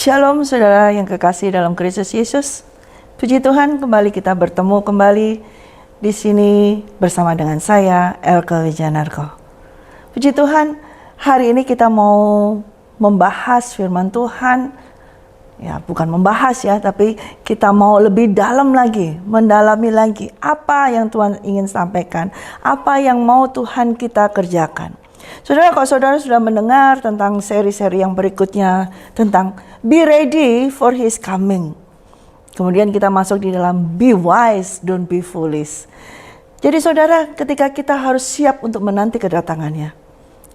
Shalom saudara yang kekasih dalam Kristus Yesus. Puji Tuhan, kembali kita bertemu kembali di sini bersama dengan saya, Elke Wijanarko. Puji Tuhan, hari ini kita mau membahas firman Tuhan. Ya, bukan membahas ya, tapi kita mau lebih dalam lagi, mendalami lagi apa yang Tuhan ingin sampaikan, apa yang mau Tuhan kita kerjakan. Saudara, kalau saudara sudah mendengar tentang seri-seri yang berikutnya tentang be ready for His coming. Kemudian kita masuk di dalam be wise, don't be foolish. Jadi saudara, ketika kita harus siap untuk menanti kedatangannya,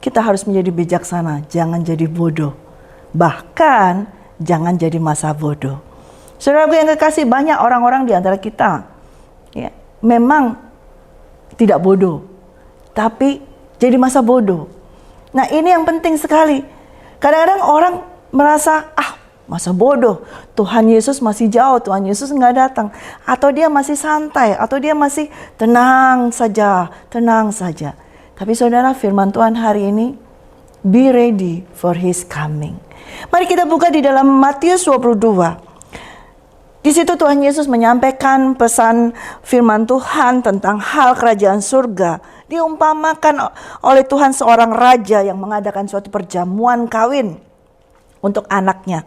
kita harus menjadi bijaksana, jangan jadi bodoh. Bahkan jangan jadi masa bodoh. Saudaraku yang kekasih, banyak orang-orang di antara kita ya, memang tidak bodoh, tapi jadi masa bodoh. Nah, ini yang penting sekali. Kadang-kadang orang merasa, masa bodoh, Tuhan Yesus masih jauh, Tuhan Yesus nggak datang. Atau dia masih santai, atau dia masih tenang saja. Tapi saudara, firman Tuhan hari ini, be ready for His coming. Mari kita buka di dalam Matius 22. Di situ Tuhan Yesus menyampaikan pesan firman Tuhan tentang hal kerajaan surga. Diumpamakan oleh Tuhan seorang raja yang mengadakan suatu perjamuan kawin untuk anaknya.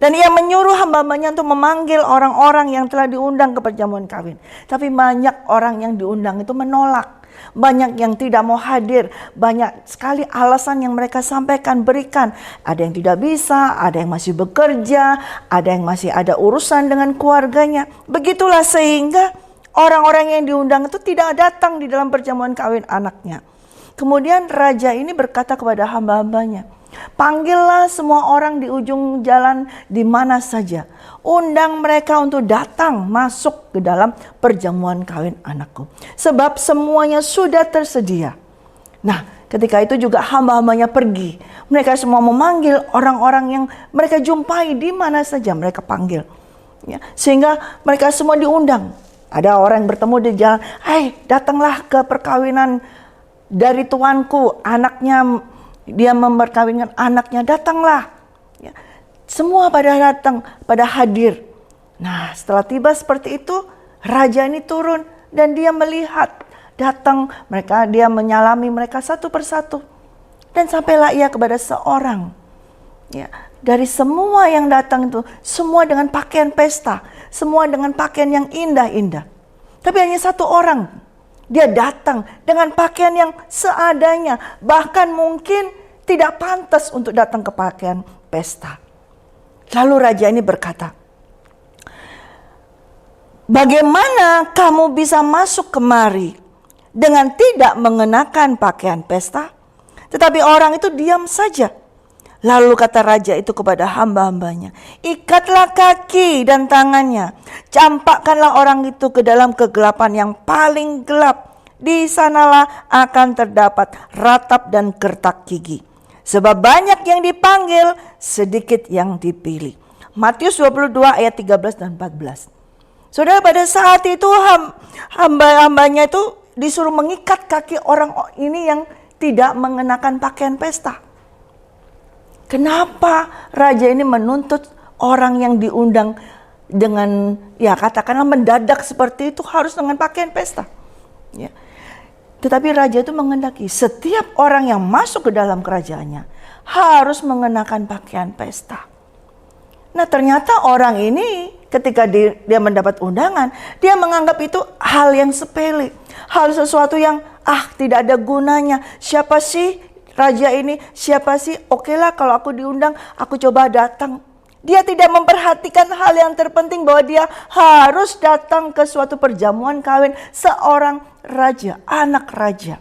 Dan ia menyuruh hamba-hambanya untuk memanggil orang-orang yang telah diundang ke perjamuan kawin. Tapi banyak orang yang diundang itu menolak. Banyak yang tidak mau hadir. Banyak sekali alasan yang mereka sampaikan, berikan. Ada yang tidak bisa, ada yang masih bekerja, ada yang masih ada urusan dengan keluarganya. Begitulah sehingga orang-orang yang diundang itu tidak datang di dalam perjamuan kawin anaknya. Kemudian raja ini berkata kepada hamba-hambanya, panggillah semua orang di ujung jalan di mana saja. Undang mereka untuk datang masuk ke dalam perjamuan kawin anakku. Sebab semuanya sudah tersedia. Nah, ketika itu juga hamba-hambanya pergi. Mereka semua memanggil orang-orang yang mereka jumpai di mana saja mereka panggil. Ya, sehingga mereka semua diundang. Ada orang yang bertemu di jalan, datanglah ke perkawinan dari tuanku, anaknya, dia memperkawinkan anaknya, datanglah. Ya. Semua pada datang, pada hadir. Nah, setelah tiba seperti itu, raja ini turun dan dia melihat, datang mereka, dia menyalami mereka satu persatu. Dan sampailah ia kepada seorang. Ya, dari semua yang datang itu, semua dengan pakaian pesta, semua dengan pakaian yang indah-indah. Tapi hanya satu orang, dia datang dengan pakaian yang seadanya, bahkan mungkin tidak pantas untuk datang ke pakaian pesta. Lalu raja ini berkata, bagaimana kamu bisa masuk kemari dengan tidak mengenakan pakaian pesta? Tetapi orang itu diam saja. Lalu kata raja itu kepada hamba-hambanya, ikatlah kaki dan tangannya, campakkanlah orang itu ke dalam kegelapan yang paling gelap. Di sanalah akan terdapat ratap dan gertak gigi. Sebab banyak yang dipanggil, sedikit yang dipilih. Matius 22 ayat 13 dan 14. Saudara, pada saat itu hamba-hambanya itu disuruh mengikat kaki orang ini yang tidak mengenakan pakaian pesta. Kenapa raja ini menuntut orang yang diundang dengan, ya katakanlah mendadak seperti itu harus dengan pakaian pesta? Ya. Tetapi raja itu menghendaki setiap orang yang masuk ke dalam kerajaannya harus mengenakan pakaian pesta. Nah, ternyata orang ini ketika dia mendapat undangan, dia menganggap itu hal yang sepele. Hal sesuatu yang tidak ada gunanya. Siapa sih raja ini? Siapa sih? Okelah kalau aku diundang, aku coba datang. Dia tidak memperhatikan hal yang terpenting bahwa dia harus datang ke suatu perjamuan kawin seorang raja, anak raja.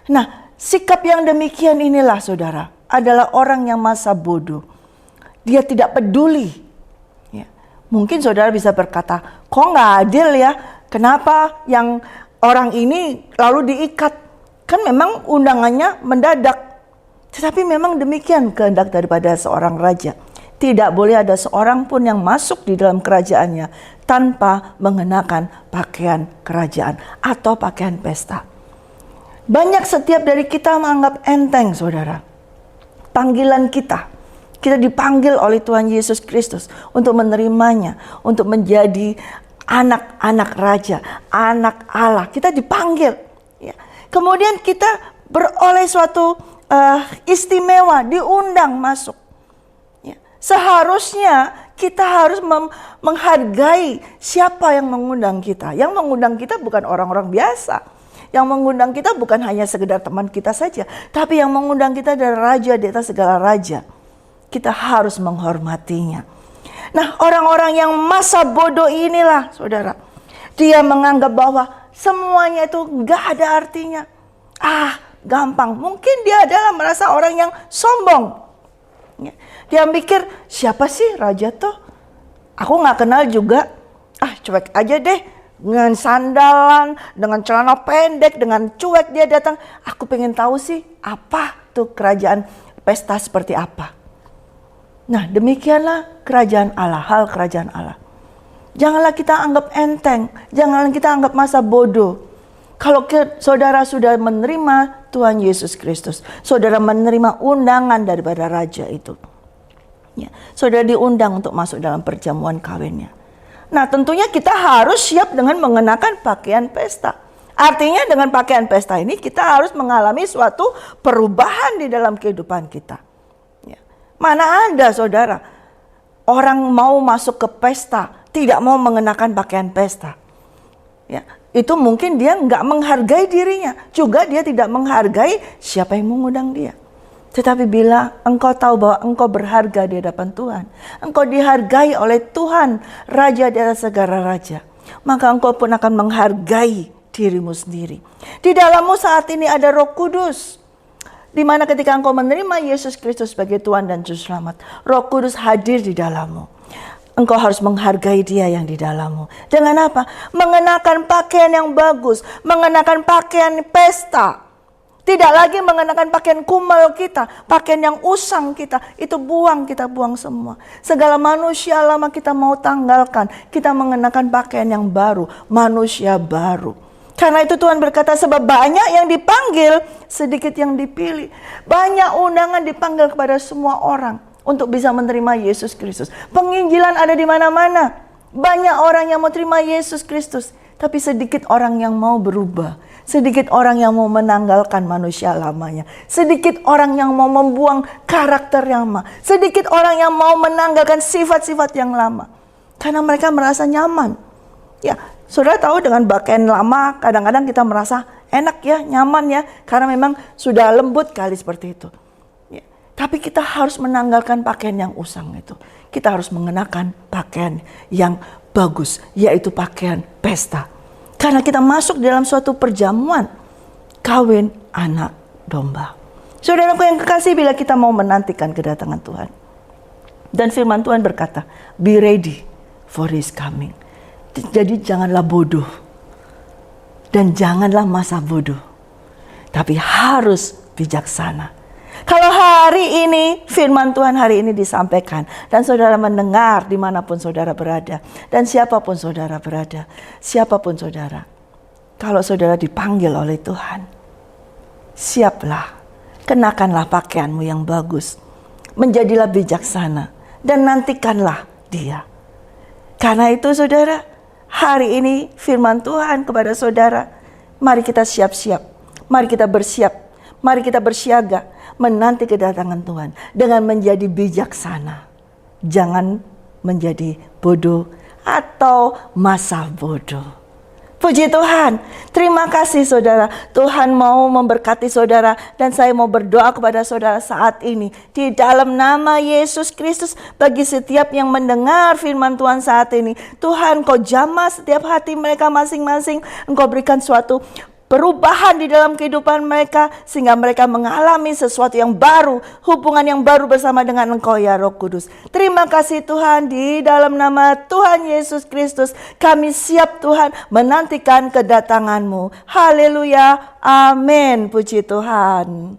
Nah, sikap yang demikian inilah saudara, adalah orang yang masa bodoh. Dia tidak peduli. Ya. Mungkin saudara bisa berkata, kok nggak adil ya? Kenapa yang orang ini lalu diikat? Kan memang undangannya mendadak. Tetapi memang demikian kehendak daripada seorang raja. Tidak boleh ada seorang pun yang masuk di dalam kerajaannya tanpa mengenakan pakaian kerajaan atau pakaian pesta. Banyak setiap dari kita menganggap enteng saudara. Panggilan kita Kita dipanggil oleh Tuhan Yesus Kristus untuk menerimanya, untuk menjadi anak-anak raja, anak Allah. Kita dipanggil. Ya. Kemudian kita beroleh suatu istimewa, diundang masuk. Ya. Seharusnya kita harus menghargai siapa yang mengundang kita. Yang mengundang kita bukan orang-orang biasa. Yang mengundang kita bukan hanya sekedar teman kita saja, tapi yang mengundang kita adalah raja di atas segala raja. Kita harus menghormatinya. Nah, orang-orang yang masa bodoh inilah, saudara, dia menganggap bahwa semuanya itu gak ada artinya. Gampang. Mungkin dia adalah merasa orang yang sombong. Dia mikir, siapa sih raja tuh? Aku gak kenal juga. Cuek aja deh. Dengan sandalan, dengan celana pendek, dengan cuek dia datang. Aku pengen tahu sih apa tuh kerajaan pesta seperti apa. Nah, demikianlah kerajaan Allah, hal kerajaan Allah. Janganlah kita anggap enteng, janganlah kita anggap masa bodoh. Kalau saudara sudah menerima Tuhan Yesus Kristus, saudara menerima undangan daripada raja itu. Ya, saudara diundang untuk masuk dalam perjamuan kawinnya. Nah, tentunya kita harus siap dengan mengenakan pakaian pesta. Artinya dengan pakaian pesta ini kita harus mengalami suatu perubahan di dalam kehidupan kita. Ya. Mana ada saudara orang mau masuk ke pesta tidak mau mengenakan pakaian pesta. Ya, itu mungkin dia nggak menghargai dirinya. Juga dia tidak menghargai siapa yang mengundang dia. Tetapi bila engkau tahu bahwa engkau berharga di hadapan Tuhan, engkau dihargai oleh Tuhan, Raja di atas segala raja, maka engkau pun akan menghargai dirimu sendiri. Di dalammu saat ini ada Roh Kudus, di mana ketika engkau menerima Yesus Kristus sebagai Tuhan dan Juru Selamat, Roh Kudus hadir di dalammu. Engkau harus menghargai dia yang di dalammu. Dengan apa? Mengenakan pakaian yang bagus, mengenakan pakaian pesta. Tidak lagi mengenakan pakaian kumal kita, pakaian yang usang kita, itu kita buang semua. Segala manusia lama kita mau tanggalkan, kita mengenakan pakaian yang baru, manusia baru. Karena itu Tuhan berkata, sebab banyak yang dipanggil, sedikit yang dipilih. Banyak undangan dipanggil kepada semua orang untuk bisa menerima Yesus Kristus. Penginjilan ada di mana-mana. Banyak orang yang mau terima Yesus Kristus, tapi sedikit orang yang mau berubah. Sedikit orang yang mau menanggalkan manusia lamanya. Sedikit orang yang mau membuang karakter yang lama. Sedikit orang yang mau menanggalkan sifat-sifat yang lama. Karena mereka merasa nyaman. Ya, saudara tahu dengan pakaian lama kadang-kadang kita merasa enak ya, nyaman ya. Karena memang sudah lembut kali seperti itu. Ya, tapi kita harus menanggalkan pakaian yang usang itu. Kita harus mengenakan pakaian yang bagus, yaitu pakaian pesta. Karena kita masuk dalam suatu perjamuan kawin anak domba. Saudaraku yang kekasih, bila kita mau menantikan kedatangan Tuhan. Dan firman Tuhan berkata, be ready for his coming. Jadi janganlah bodoh. Dan janganlah masa bodoh. Tapi harus bijaksana. Kalau hari ini firman Tuhan hari ini disampaikan dan saudara mendengar dimanapun saudara berada dan siapapun saudara berada, siapapun saudara, kalau saudara dipanggil oleh Tuhan, siaplah, kenakanlah pakaianmu yang bagus, menjadilah bijaksana dan nantikanlah dia. Karena itu saudara, hari ini firman Tuhan kepada saudara, mari kita siap-siap, mari kita bersiap, mari kita bersiaga, menanti kedatangan Tuhan dengan menjadi bijaksana. Jangan menjadi bodoh atau masa bodoh. Puji Tuhan. Terima kasih saudara. Tuhan mau memberkati saudara. Dan saya mau berdoa kepada saudara saat ini. Di dalam nama Yesus Kristus. Bagi setiap yang mendengar firman Tuhan saat ini. Tuhan, Kau jamah setiap hati mereka masing-masing. Engkau berikan suatu perubahan di dalam kehidupan mereka sehingga mereka mengalami sesuatu yang baru, hubungan yang baru bersama dengan Engkau ya Roh Kudus. Terima kasih Tuhan, di dalam nama Tuhan Yesus Kristus kami siap Tuhan menantikan kedatangan-Mu. Haleluya, amin, puji Tuhan.